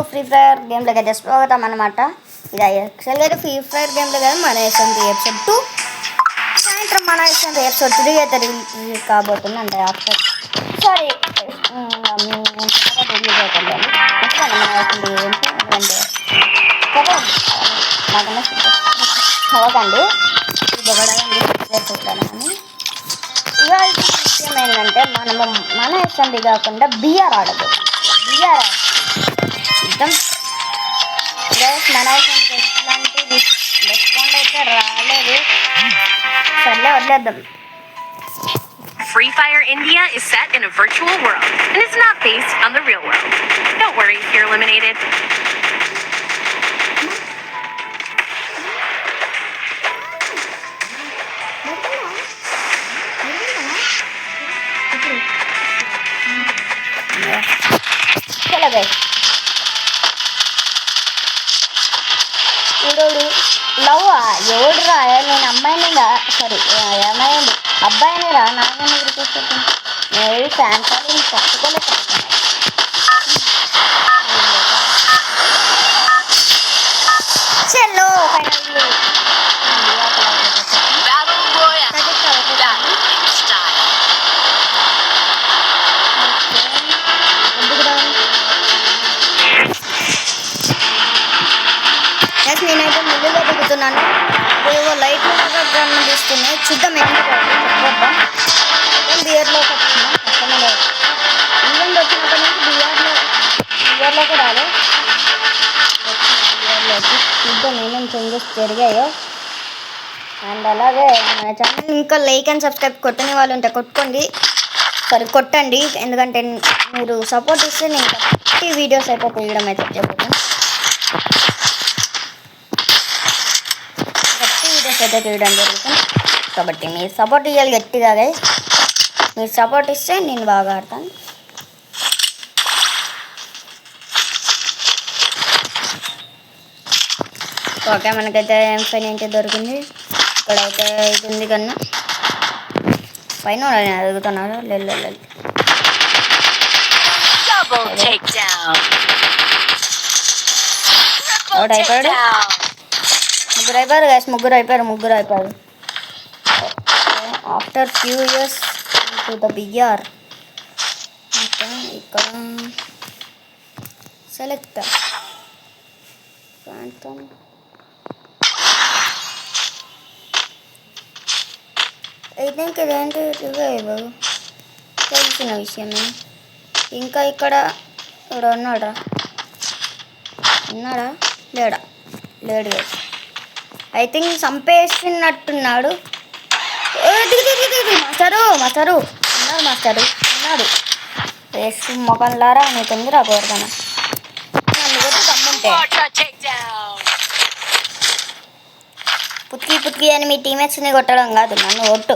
Free fire గేమ్లోకి అయితే స్వాగతం అనమాట. ఇది యాక్చువల్గా అయితే ఫ్రీ ఫైర్ గేమ్లో కదా మన ఎస్ఎంటీ ఎపిసోడ్ 2 సాయంత్రం మన ఎస్ఎంటీ ఎపిసోడ్ 3 అయితే రిలీజ్ కాబోతుంది. అంటే ఆఫ్టర్ సారీ రిలీజ్ అవుతుంది చదవకండి చూడాలని. ఇవాళ విషయం ఏంటంటే మనము మన ఎస్ఎంటీ కాకుండా బిఆర్ ఆడదు. బిఆర్ చూద్దాం మన ఎస్ఎంటీ ఎట్లాంటి రెస్పాండ్ అయితే రాలేదు. సర్లే వదిలేద్దాం. Free Fire India is set in a virtual world and is not based on the real world. Don't worry if you're eliminated. చూడు లవ్ ఎవడురా, నేను అమ్మాయిని సారీ ఏమైంది అబ్బాయిని రా నాన్న గుర్తొస్తాను. నేను ఫ్యాన్ కాలేజ్ తప్పుకోలేదు. చెల్లో ఫైనల్లీ నేనైతే మిల్లులో దిగుతున్నాను. ఏవో లైట్లు తీస్తున్నాయి. చూద్దాం ఎందుకు చూద్దాం. నేను బియర్లోకి వచ్చినా అసలు ఇంగ్లాండ్ వచ్చినప్పటి నుంచి బియర్లోకి రాలే. బియర్లోకి చూద్దాం ఏమేమి చేంజెస్ జరిగాయో. అండ్ అలాగే మన ఛానల్ ఇంకా లైక్ అండ్ సబ్స్క్రైబ్ కొట్టని వాళ్ళు ఉంటే కొట్టండి. ఎందుకంటే మీరు సపోర్ట్ ఇస్తే నేను ప్రతి వీడియోస్ అయితే తీయడం అయితే చెప్తాను. అయితే తీయడం జరుగుతుంది. కాబట్టి మీరు సపోర్ట్ ఇవ్వాలి గట్టిగా. మీరు సపోర్ట్ ఇస్తే నేను బాగా ఆడతాను. ఓకే మనకైతే M590 దొరికింది. ఇక్కడైతే ఇది ఉంది కన్నా పైన అడుగుతున్నారు. లేదు అయిపోయాడు. ముగ్గురు అయిపోయారు. After few years to the BR. Okay ఇక్కడ సెలెక్ట్ ఐ థింక్ ఇదేంటి తెలిసిన విషయమే. ఇంకా ఇక్కడ ఉన్నాడా లేడు. ఐ థింక్ చంపేసినట్టున్నాడు. మాస్టరు ఉన్నాడు. వేస్ట్ మొఖంలారా నీ తొందర కోరుతాను. నన్ను కొట్టి తమ్ముంటే పుత్కి అని మీ టీమేట్స్ని కొట్టడం కాదు, నన్ను కొట్టు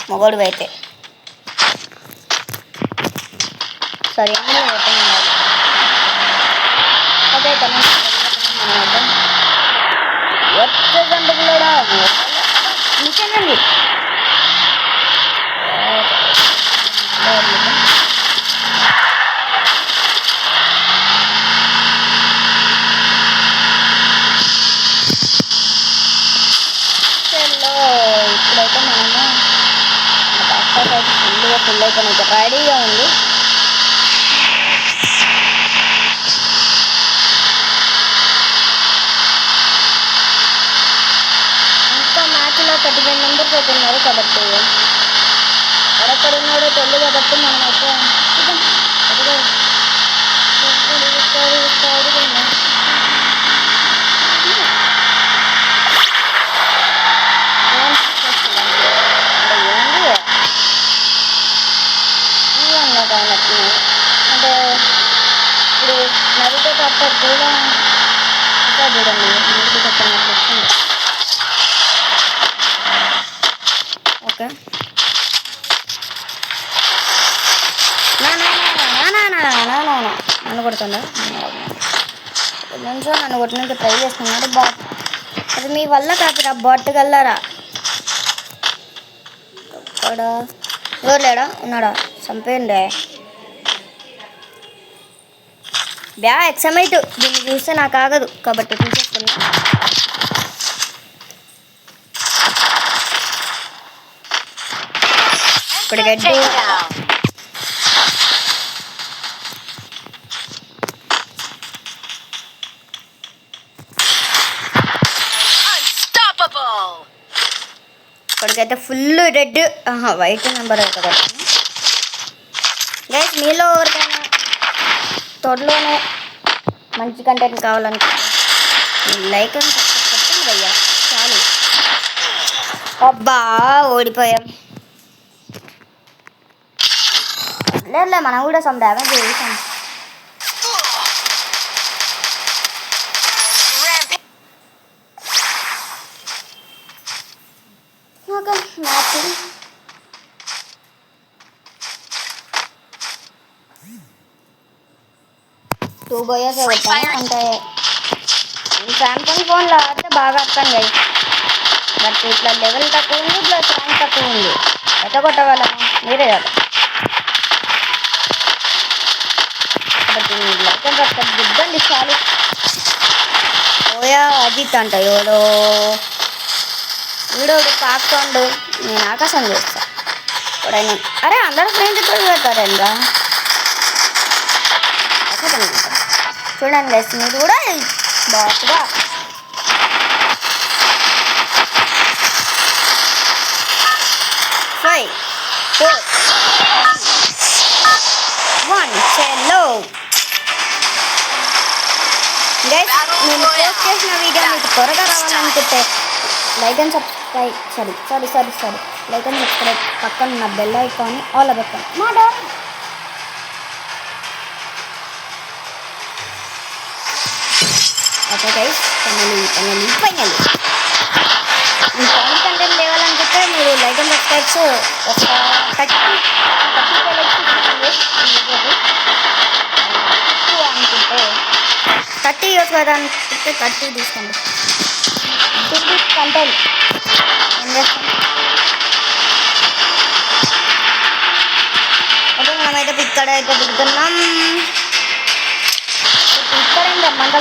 మొగోడు అయితే. సరే కొట్టడం కాదు. ఓకే గంటకులోడా ఇంకేనండి. ఇప్పుడైతే మనము డాక్టర్ అయితే ఫుల్ అయిపోయిన రెడీగా ఉంది. మ్యాచ్లో 35 మెంబర్స్ అవుతున్నారు కాబట్టి ఎక్కడ ఉన్నాడో తెలియదు. కాబట్టి మనం అయితే అంటే ఇప్పుడు నదితో తప్ప కూడా చూడండి నదితో తప్ప వచ్చింది. ఓకే నన్ను కొడుతుందా కొంచెం నన్ను కొట్టడానికి ట్రై చేస్తున్నాడు బాట్. అది మీ వల్ల కాదురా బాట్ గల్లారా. ఇక్కడ ఎవరు లేడా ఉన్నాడా చంపేయండి. బ్యా ఎక్సమైట్ దీన్ని చూస్తే నాకు ఆగదు కాబట్టి తీసేస్తున్నా. ఇప్పుడు గడ్డి ఇప్పటికైతే ఫుల్ రెడ్ వైట్ నెంబర్ అవుతుంది గైస్. మీలో ఎవరికైనా త్వరలోనే మంచి కంటెంట్ కావాలనుకుంటే లైక్ అని చెప్పండి భయ్యా చాలు. అబ్బా ఓడిపోయాం. లేదు మనం కూడా సమ్ డ్యామేజ్ చేసాం. మ్యాచింగ్ 2 బోయర్స్ కొట్టాను. అంటే సామ్సంగ్ ఫోన్లో ఆడితే బాగా వస్తాను గైస్. బట్ ఇట్లా లెవెల్ తక్కువ ఉంది, ప్లస్ ర్యాంక్ తక్కువ ఉంది. ఎట్లా కొట్టగలము మీరే కదా. బట్ లైక్ అండ్ సబ్స్క్రైబ్ గుద్దండి చాలు. ఓయా అజిత్ అంట ఎవడో వీడోడు తాక్తోండు. నేను ఆకాశం చేస్తా ఎప్పుడైనా. అరే అందరూ ఫ్రెండ్స్ ఇప్పుడు పెడతారంగా చూడండి గైస్, మీరు కూడా బాగా 5 4 1 చలో గైస్. నేను పోస్ట్ చేసిన వీడియో మీకు త్వరగా రావాలనుకుంటే like and subscribe sorry like and subscribe పక్కన ఉన్న బెల్ ఐకాన్ని ఆల్ పెట్టండి. మా డాన్ ఓకే గైస్, ఫైనలీ ఈ ఫోన్ కంటెంట్ తేవాలనుకుంటే మీరు లైక్ అండ్ సబ్స్క్రైబ్స్ ఒక 30 అనుకుంటే 30 ఇయర్స్ కదా అనుకుంటే 30 తీసుకోండి. కంటెంట్ ఏం చేస్తాం. ఓకే మనమైతే ఇక్కడ దిగుతున్నాం. ఇక్కడ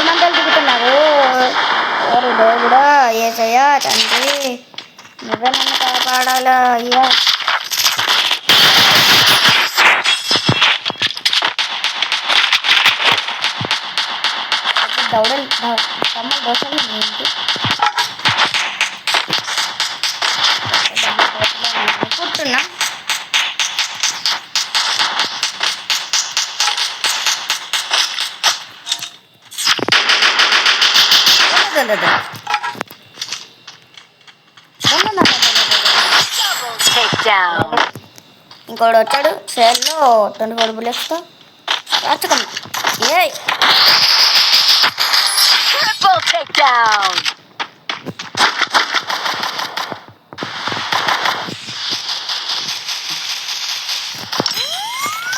మంటలు దిగుతున్నారు. ఎవరు దేవుడా ఏసయ్యా తండ్రి నువ్వే నన్ను కాపాడాలా అయ్యా. దౌడలు తమ్ముడు దోశలు ఏంటి అనుకుంటున్నా. ఇంకోటి వచ్చాడు షేర్లో 24 బుల్లెట్స్తో రాచుకున్నా. ఏ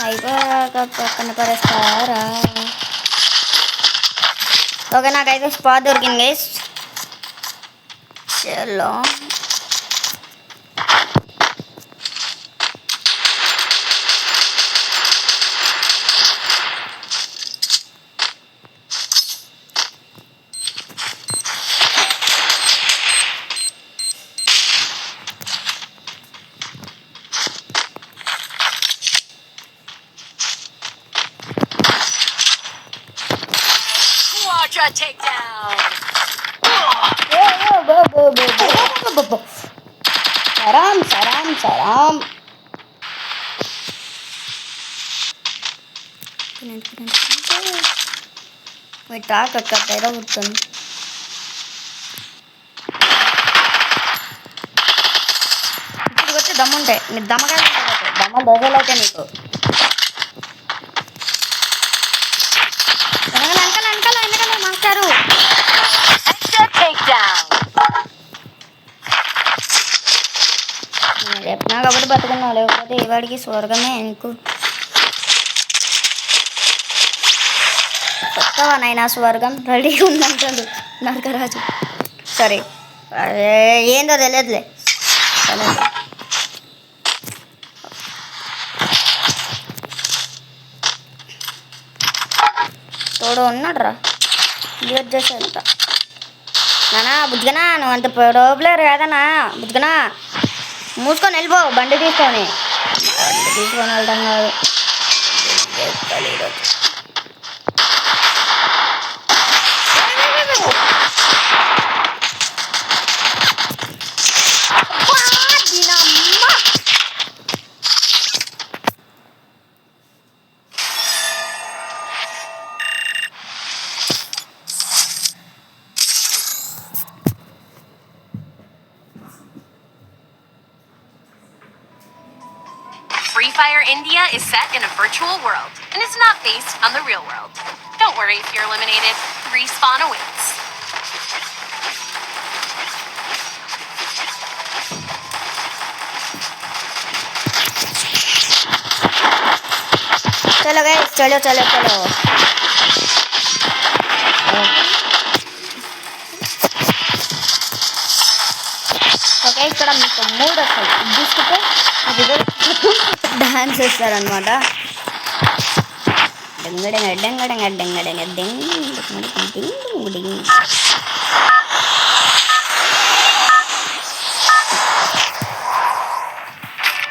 అయిపోయాక పక్కన పరేస్తారా. ఓకే నాకైతే స్పాట్ దొరికింది గైస్. చలో Quadra takedown. సరాం మీ టాక్ అక్కడ తెర పుట్టుంది. ఇప్పుడు వచ్చి దమ్ముంటాయి మీరు దమ్మగా దమ్మ దోశలు అయితే నీకు వెనకాల మాస్టారు. చెప్పినా కాబట్టి బతుకున్నావు, లేకపోతే ఈ వాడికి స్వర్గమే నీకు. కొత్తవానైనా స్వర్గం రెడీగా ఉందంటాడు నరకరాజు. సరే ఏందో తెలియదులే. తోడు ఉన్నాడు రా క్లియర్ చేసి వెళ్తా నానా బుజ్జగనా నువ్వు అంత ప్లేయర్ కాదనా బుజ్జగనా మూసుకొని వెళ్ళిపో బండి తీసుకొని వెళ్ళడం కాదు Free Fire India is set in a virtual world and is not based on the real world. Don't worry if you're eliminated. Respawn awaits. चलो गाइस चलो चलो चलो ఓకే ఇక్కడ మీకు మూడు వస్తాయి తీసుకుంటే డాన్స్ వేస్తారనమాట డెంగడెంగ డెంగడెంగ డెంగడెంగ డెంగ్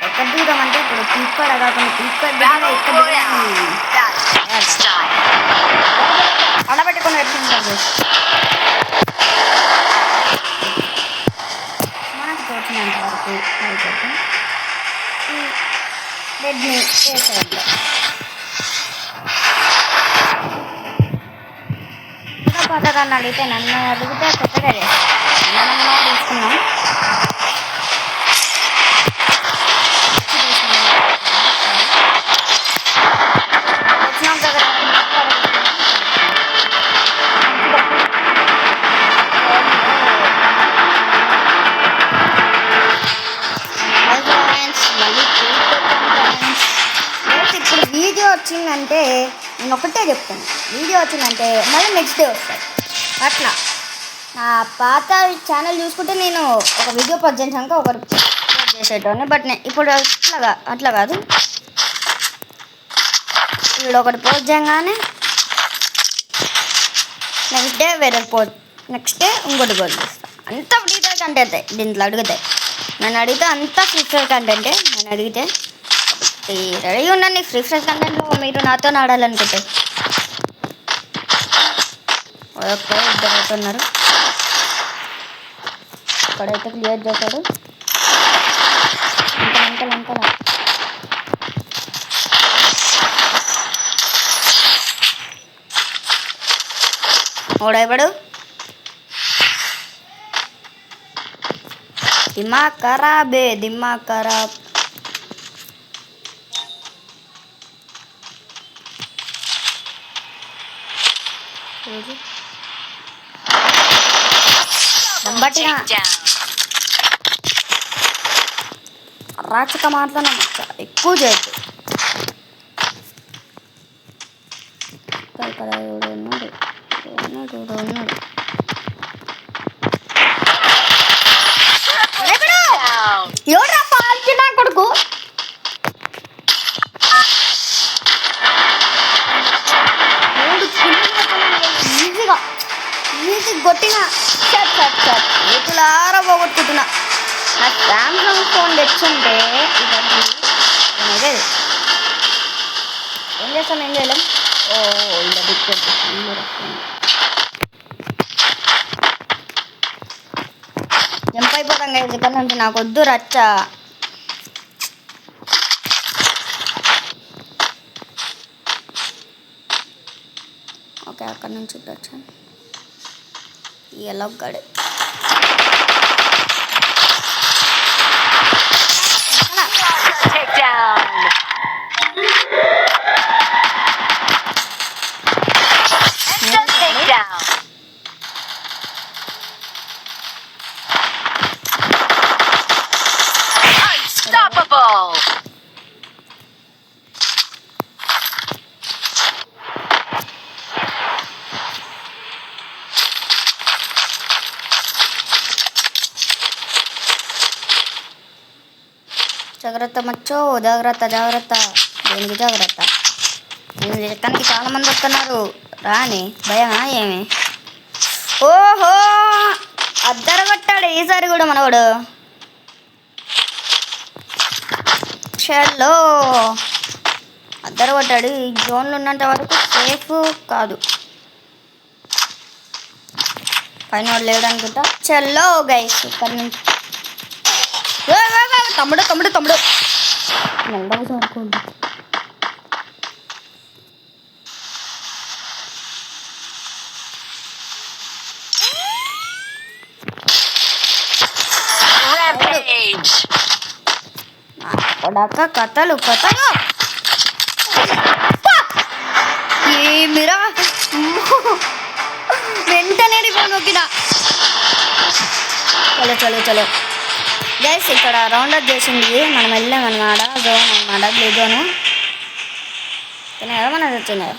ఎక్కడ దిగుదామంటే ఇప్పుడు ఇక్కడ కాకుండా ఇక్కడ అడబెట్టుకొని పెట్టుకుంటారు మనకు తోచినంత వరకు అయిపోతే రెడ్మీ వేసేయండి ఇంకా పథకాన్ని అడిగితే నన్ను అడిగితే కొత్తగా మనం తీసుకున్నాం ఇప్పుడు వీడియో వచ్చిందంటే నేను ఒకటే చెప్తాను వీడియో వచ్చిందంటే మళ్ళీ నెక్స్ట్ డే వస్తాయి అట్లా నా పాత ఛానల్ చూసుకుంటే నేను ఒక వీడియో పోస్ట్ చేసాక ఒకరు పోస్ట్ చేసేటోని బట్ ఇప్పుడు అట్లా కాదు వీడు ఒకటి పోస్ట్ చేయగానే నెక్స్ట్ డే వేరే పోస్ట్ నెక్స్ట్ డే ఇంకోటి పోస్ట్ చేస్తాను అంతా ఫ్రీ ఫైర్ కంటెంటే దీంట్లో అడిగితే నన్ను అడిగితే అంతా ఫ్రీ ఫైర్ కంటెంటే నన్ను అడిగితే రెడీ ఉండండి ఫ్రీ ఫైర్ కంటెంట్లో మీరు నాతో ఆడాలనుకుంటే ఓకే ఇద్దరు అవుతున్నారు ఇక్కడైతే క్లియర్ చేశాడు ఇంకా ఓడైపడు దిమాగ్ ఖరాబే దిమాగ్ ఖరాబ్ రాచక మాత్రం ఎక్కువ చేయద్దు ఇక్కడ ఉన్నాడు ఎవరా పాల్చి నా కొడుకు ఈజీగా గట్టిగా ఏకులారా పోగొట్టుకుంటున్నా నా సామ్సంగ్ ఫోన్ తెచ్చుంటే ఇదే ఏం చేస్తాం ఏం చేయలేం ఓ ఇలా దిక్కు జంప్ అయిపోతాం కదా ఇక్కడ నుంచి నాకు వద్దు రచ్చ ఓకే అక్కడ నుంచి వచ్చాను ఎలా గడే Unstoppable! జాగ్రత్త మచ్చో జాగ్రత్త దేనికి జాగ్రత్త ఎక్కడికి చాలా మంది వస్తున్నారు రాని భయమా ఏమి? ఓహో అద్దరు కొట్టాడు ఈసారి కూడా మనవాడు. చలో అద్దరు కొట్టాడు. ఈ జోన్లో ఉన్నంత వరకు సేఫ్ కాదు. పైన వాడు లేడు అనుకుంటా. చలో గైస్ ఇక్కడ నుంచి తమ్ముడు తమ్ముడు తమ్ముడు మెల్లగా చదువుకోండి. కొడక కథలు కథలు ఏమిరా వెంటనే రిపోర్ట్ నొక్కినా. చలో చలో చలో గైస్ ఇక్కడ రౌండ్ అప్ చేసింది. మనం వెళ్ళామన్నమాట జోన్ అన్నమాట. బ్లూ జోను తిన్నాయా మన వచ్చినాయా?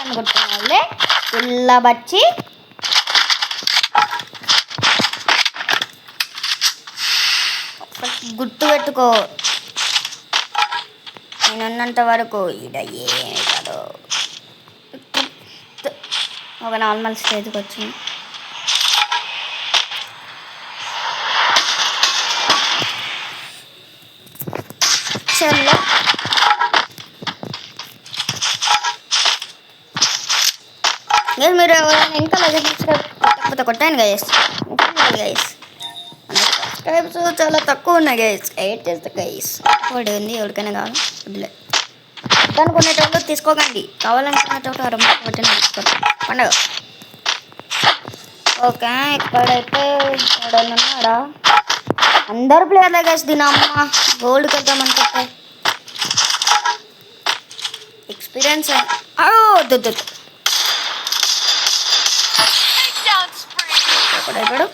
అనుకుంటున్నావులే ఇలా బచ్చి. గుర్తు పెట్టుకో నేనున్నంత వరకు ఈడ ఏ కాదు. ఒక నార్మల్ స్టేజ్కి వచ్చింది. చల్లో గైస్ మీరు ఎవరైనా ఇంకా లగేజ్ కొట్టకపోతే కొట్టాను గైస్. గైస్ సబ్స్క్రైబ్స్ చాలా తక్కువ ఉన్నాయి గైస్. 8 చేస్తే గైస్ వాడు ఉంది ఎవరికైనా కావాలి వద్దులే. అనుకునేటప్పుడు తీసుకోకండి, కావాలనుకునేటప్పుడు అరమ్మ కొట్టిన తీసుకోండి పండుగ. ఓకే ఇక్కడైతే ఉన్నాడా? అందరు ప్లేయర్లే గైస్. దీని అమ్మ గోల్డ్కి వెళ్దాం అనుకుంటే ఎక్స్పీరియన్స్ వద్దు. ఎక్కడైపోయాడు?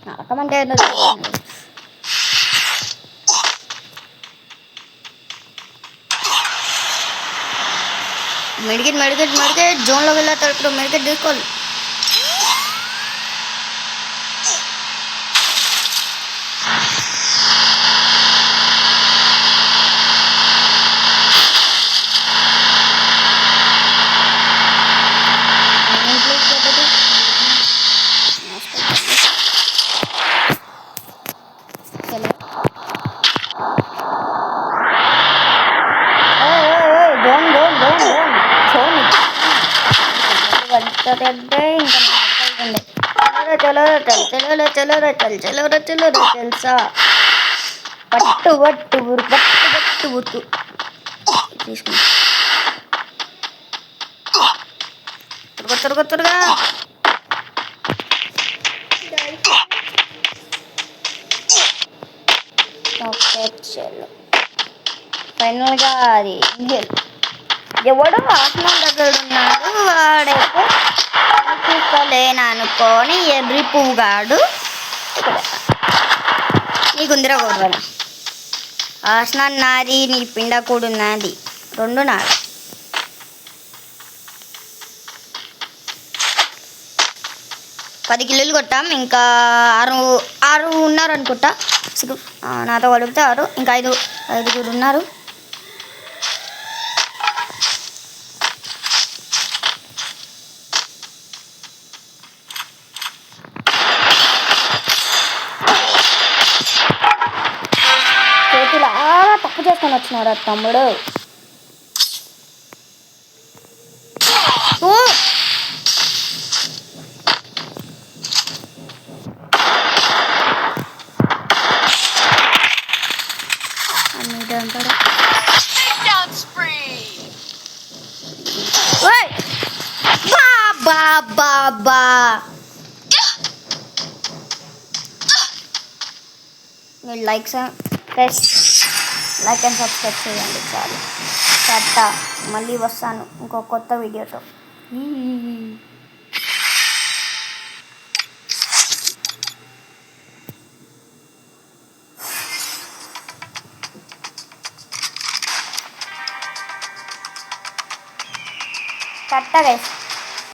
నరకమంటే మెడికెట్ జోన్లోకి వెళ్ళేస్తారు. ఇప్పుడు మెడికెట్ తీసుకోవాలి. తెలుసా పట్టు పట్టు పట్టు పట్టు తీసుకుంటా. త్వరగా ఫైనల్గా అది ఎవడో ఆత్మ దగ్గర ఉన్నాడు, వాడైతే చూసుకోలేను అనుకొని ఎర్రి పువ్వుగాడు నీ గుందిర కొడవను. ఆసనాన్ని నాది, నీ పిండ కూడా ఉన్నది, రెండు నాది. పది కిలోలు కొట్టాం, ఇంకా ఆరు ఉన్నారు అనుకుంటా. నాతో కలిపితే 6, ఇంకా 5 ఉన్నారు. చేతులు తప్పు చేసుకొని వచ్చినాడు తమ్ముడు. బాబా మీరు లైక్ అండ్ సబ్స్క్రైబ్ చేయండి చాలు. టాటా, మళ్ళీ వస్తాను ఇంకో కొత్త వీడియోతో. టాటా గైస్.